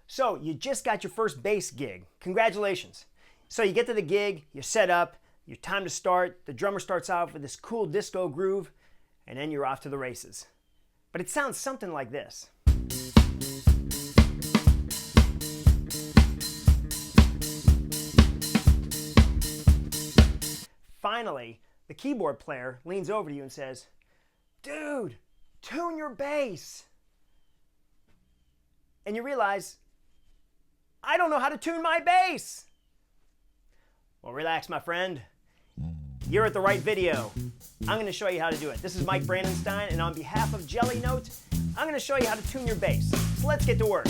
So you just got your first bass gig. Congratulations. So you get to the gig, you're set up, your time to start, the drummer starts out with this cool disco groove, and then you're off to the races. But it sounds something like this. Finally, the keyboard player leans over to you and says, "Dude, tune your bass." And you realize, I don't know how to tune my bass. Well, relax, my friend. You're at the right video. I'm going to show you how to do it. This is Mike Brandenstein, and on behalf of Jellynote, I'm going to show you how to tune your bass. So let's get to work.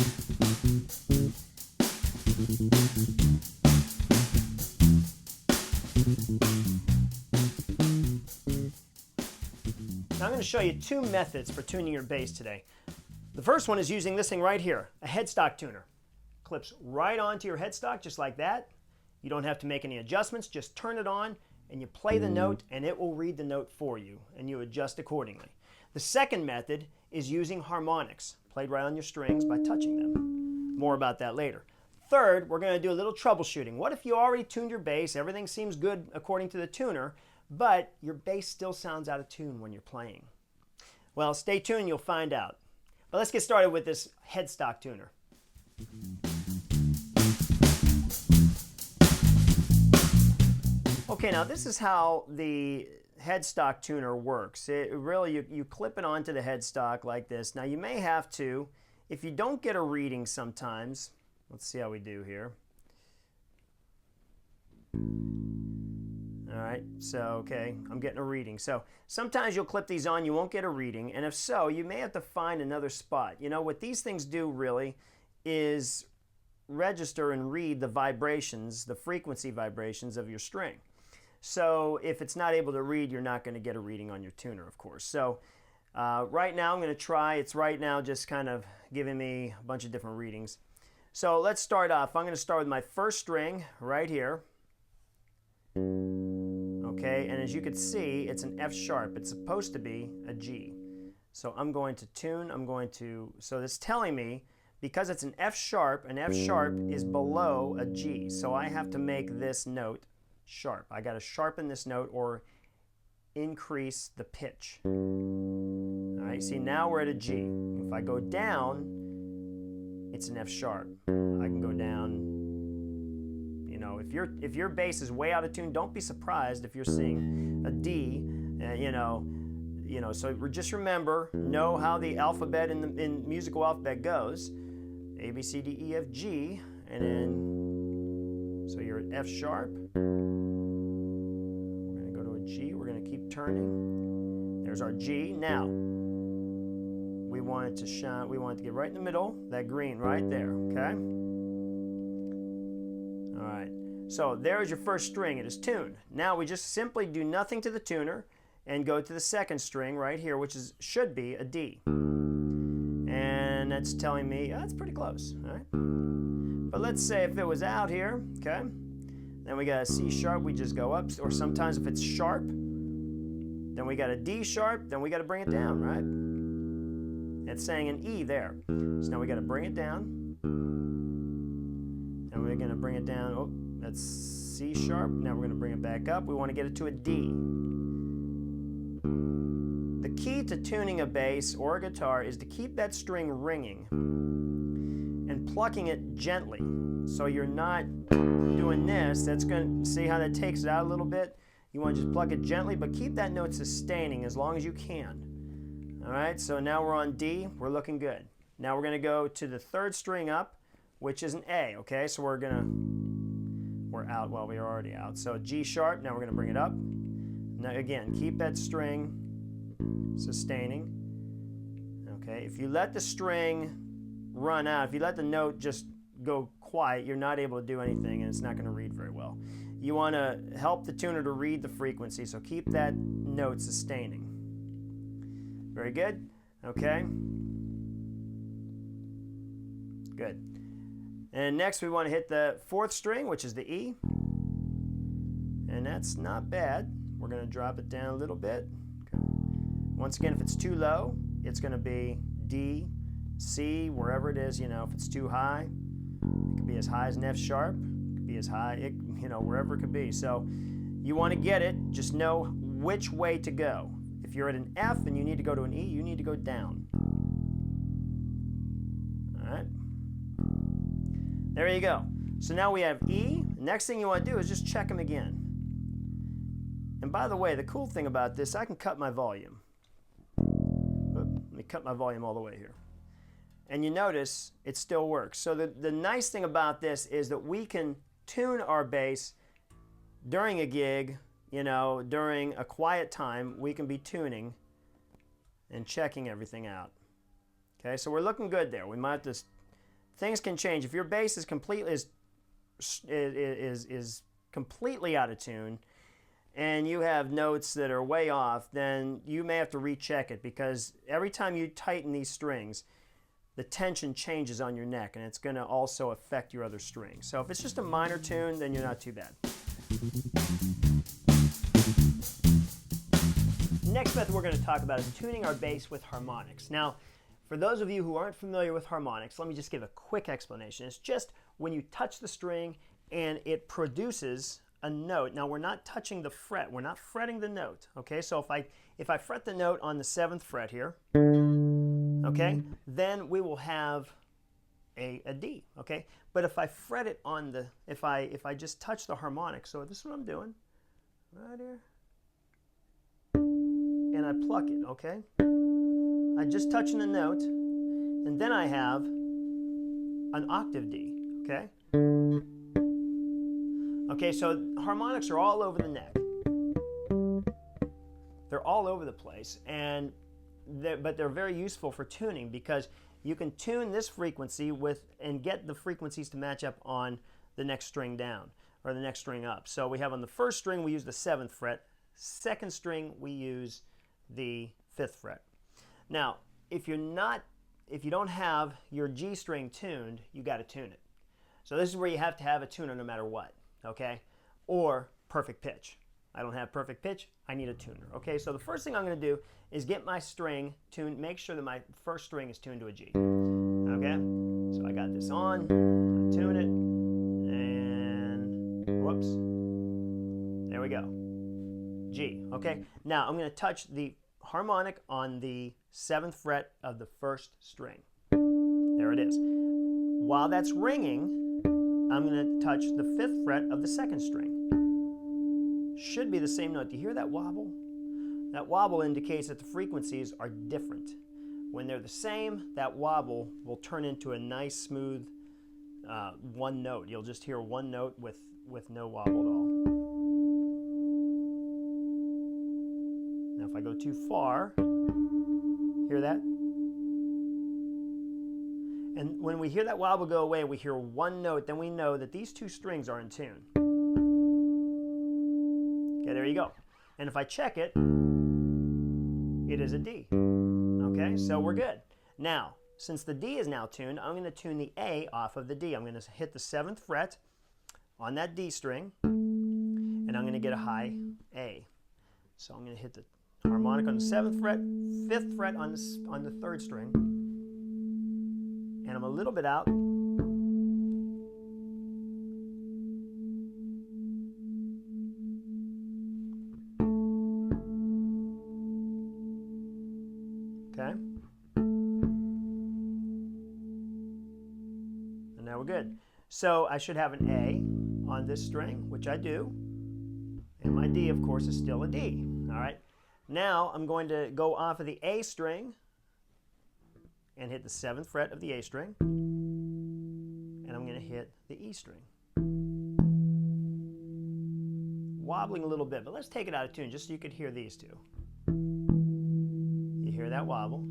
Now I'm going to show you two methods for tuning your bass today. The first one is using this thing right here, a headstock tuner. Clips right onto your headstock just like that. You don't have to make any adjustments, just turn it on and you play the note and it will read the note for you and you adjust accordingly. The second method is using harmonics, played right on your strings by touching them. More about that later. Third, we're going to do a little troubleshooting. What if you already tuned your bass, everything seems good according to the tuner, but your bass still sounds out of tune when you're playing? Well, stay tuned, you'll find out. But let's get started with this headstock tuner. Okay, now this is how the headstock tuner works. You clip it onto the headstock like this. Now you may have to, if you don't get a reading sometimes, let's see how we do here. All right, so okay, I'm getting a reading. So sometimes you'll clip these on, you won't get a reading, and if so, you may have to find another spot. You know, what these things do really is register and read the vibrations, the frequency vibrations of your string. So if it's not able to read, you're not going to get a reading on your tuner, of course. So right now I'm going to try, it's right now just kind of giving me a bunch of different readings. So let's start off. I'm going to start with my first string right here. Okay, and as you can see, it's an F sharp. It's supposed to be a G. So I'm going to tune, so it's telling me, because it's an F sharp is below a G. So I have to make this note sharp. I got to sharpen this note or increase the pitch. All right, see, now we're at a G. If I go down, it's an F sharp. I can go down. You know, if your bass is way out of tune, don't be surprised if you're seeing a D. So just remember, know how the alphabet in musical alphabet goes. A, B, C, D, E, F, G, and then, so you're at F sharp. We're going to go to a G. We're going to keep turning. There's our G. Now, we want it to shine. We want it to get right in the middle, that green right there, okay? All right. So there's your first string. It is tuned. Now we just simply do nothing to the tuner and go to the second string right here, which should be a D. And that's telling me, that's pretty close, all right? But let's say if it was out here, okay? Then we got a C sharp, we just go up, or sometimes if it's sharp, then we got a D sharp, then we got to bring it down, right? It's saying an E there. So now we got to bring it down. And we're going to bring it down, oh, that's C sharp. Now we're going to bring it back up. We want to get it to a D. The key to tuning a bass or a guitar is to keep that string ringing and plucking it gently. So you're not doing this. That's going to, see how that takes it out a little bit? You want to just pluck it gently, but keep that note sustaining as long as you can. All right, so now we're on D. We're looking good. Now we're going to go to the third string up, which is an A, okay? So we're out, well, we are already out. So G sharp, now we're going to bring it up. Now again, keep that string sustaining. Okay, if you let the string run out, if you let the note just go quiet, you're not able to do anything and it's not going to read very well. You want to help the tuner to read the frequency, so keep that note sustaining. Very good. Okay. Good. And next we want to hit the fourth string, which is the E. And that's not bad. We're going to drop it down a little bit. Okay. Once again, if it's too low, it's going to be D, C, wherever it is, you know. If it's too high, It could be as high as an F sharp, it could be as high, you know, wherever it could be. So you want to get it, just know which way to go. If you're at an F and you need to go to an E, you need to go down. All right. There you go. So now we have E. Next thing you want to do is just check them again. And by the way, the cool thing about this, I can cut my volume. Let me cut my volume all the way here. And you notice it still works. So the nice thing about this is that we can tune our bass during a gig, you know, during a quiet time. We can be tuning and checking everything out. Okay, so we're looking good there. We might just, things can change. If your bass is completely completely out of tune, and you have notes that are way off, then you may have to recheck it, because every time you tighten these strings, the tension changes on your neck, and it's going to also affect your other strings. So if it's just a minor tune, then you're not too bad. Next method we're going to talk about is tuning our bass with harmonics. Now, for those of you who aren't familiar with harmonics, let me just give a quick explanation. It's just when you touch the string and it produces a note. Now we're not touching the fret, we're not fretting the note. Okay, so if I fret the note on the 7th fret here, okay, then we will have a D. Okay, but if I fret it on the, if I just touch the harmonic, so this is what I'm doing right here, and I pluck it. Okay, I'm just touching the note, and then I have an octave D. Okay. Okay, so harmonics are all over the neck. They're all over the place, but they're very useful for tuning, because you can tune this frequency with and get the frequencies to match up on the next string down or the next string up. So we have on the 1st string we use the 7th fret, 2nd string we use the 5th fret. Now, if you don't have your G string tuned, you got to tune it. So this is where you have to have a tuner no matter what. Okay, or perfect pitch. I don't have perfect pitch, I need a tuner. Okay, so the first thing I'm going to do is get my string tuned, make sure that my 1st string is tuned to a G. Okay, so I got this on, I tune it, and whoops, there we go, G. Okay, now I'm going to touch the harmonic on the 7th fret of the 1st string. There it is. While that's ringing, I'm going to touch the 5th fret of the 2nd string. Should be the same note. Do you hear that wobble? That wobble indicates that the frequencies are different. When they're the same, that wobble will turn into a nice, smooth one note. You'll just hear one note with no wobble at all. Now if I go too far, hear that? And when we hear that wobble go away, we hear one note, then we know that these two strings are in tune. Okay, there you go. And if I check it, it is a D. Okay, so we're good. Now, since the D is now tuned, I'm going to tune the A off of the D. I'm going to hit the 7th fret on that D string, and I'm going to get a high A. So I'm going to hit the harmonic on the 7th fret, 5th fret on the 3rd string, and I'm a little bit out. Okay. And now we're good. So I should have an A on this string, which I do. And my D, of course, is still a D. All right. Now I'm going to go off of the A string and hit the 7th fret of the A string. And I'm going to hit the E string. Wobbling a little bit, but let's take it out of tune just so you could hear these two. You hear that wobble.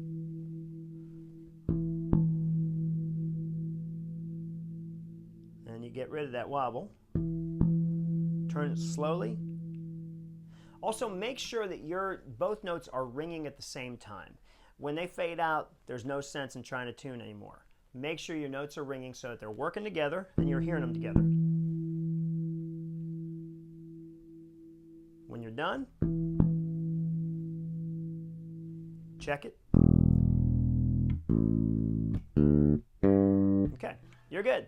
And you get rid of that wobble. Turn it slowly. Also, make sure that both notes are ringing at the same time. When they fade out, there's no sense in trying to tune anymore. Make sure your notes are ringing so that they're working together and you're hearing them together. When you're done, check it. Okay, you're good.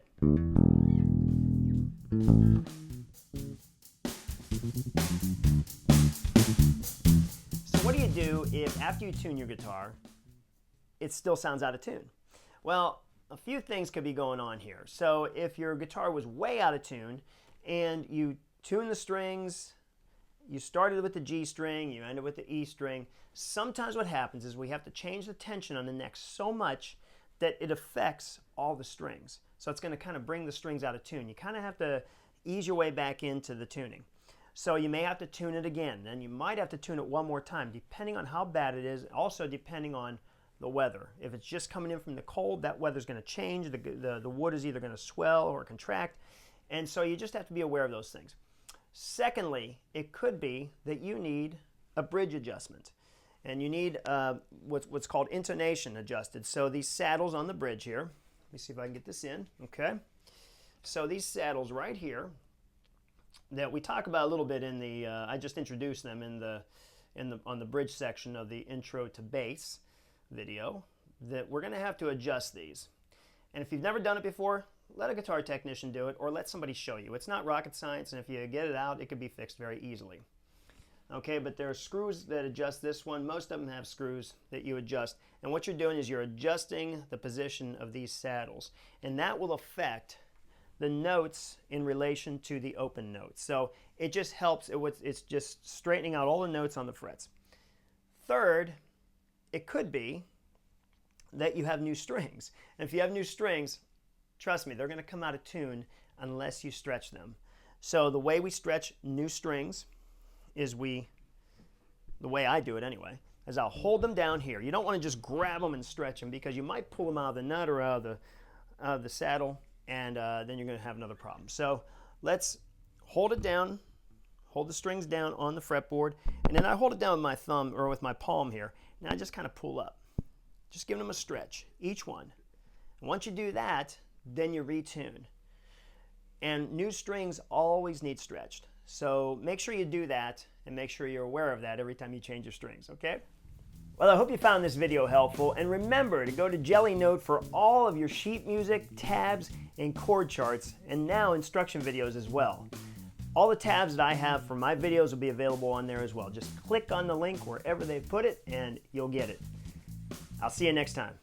if after you tune your guitar, it still sounds out of tune? Well, a few things could be going on here. So if your guitar was way out of tune and you tune the strings, you started with the G string, you ended with the E string, sometimes what happens is we have to change the tension on the neck so much that it affects all the strings. So it's going to kind of bring the strings out of tune. You kind of have to ease your way back into the tuning. So you may have to tune it again. Then you might have to tune it one more time, depending on how bad it is, also depending on the weather. If it's just coming in from the cold, that weather's going to change. The wood is either going to swell or contract. And so you just have to be aware of those things. Secondly, it could be that you need a bridge adjustment. And you need what's called intonation adjusted. So these saddles on the bridge here, let me see if I can get this in, okay? So these saddles right here that we talk about a little bit in the, I just introduced them on the bridge section of the intro to bass video, that we're gonna have to adjust these. And if you've never done it before, let a guitar technician do it or let somebody show you. It's not rocket science, and if you get it out, it can be fixed very easily. Okay, but there are screws that adjust this one. Most of them have screws that you adjust. And what you're doing is you're adjusting the position of these saddles. And that will affect the notes in relation to the open notes. So it just helps, it's just straightening out all the notes on the frets. Third, it could be that you have new strings. And if you have new strings, trust me, they're going to come out of tune unless you stretch them. So the way we stretch new strings is the way I do it anyway, is I'll hold them down here. You don't want to just grab them and stretch them because you might pull them out of the nut or out of the saddle, and then you're going to have another problem. So let's hold it down, hold the strings down on the fretboard, and then I hold it down with my thumb or with my palm here, and I just kind of pull up. Just giving them a stretch, each one. And once you do that, then you retune. And new strings always need stretched. So make sure you do that and make sure you're aware of that every time you change your strings, okay? Well, I hope you found this video helpful, and remember to go to Jellynote for all of your sheet music, tabs, and chord charts, and now instruction videos as well. All the tabs that I have for my videos will be available on there as well. Just click on the link wherever they put it and you'll get it. I'll see you next time.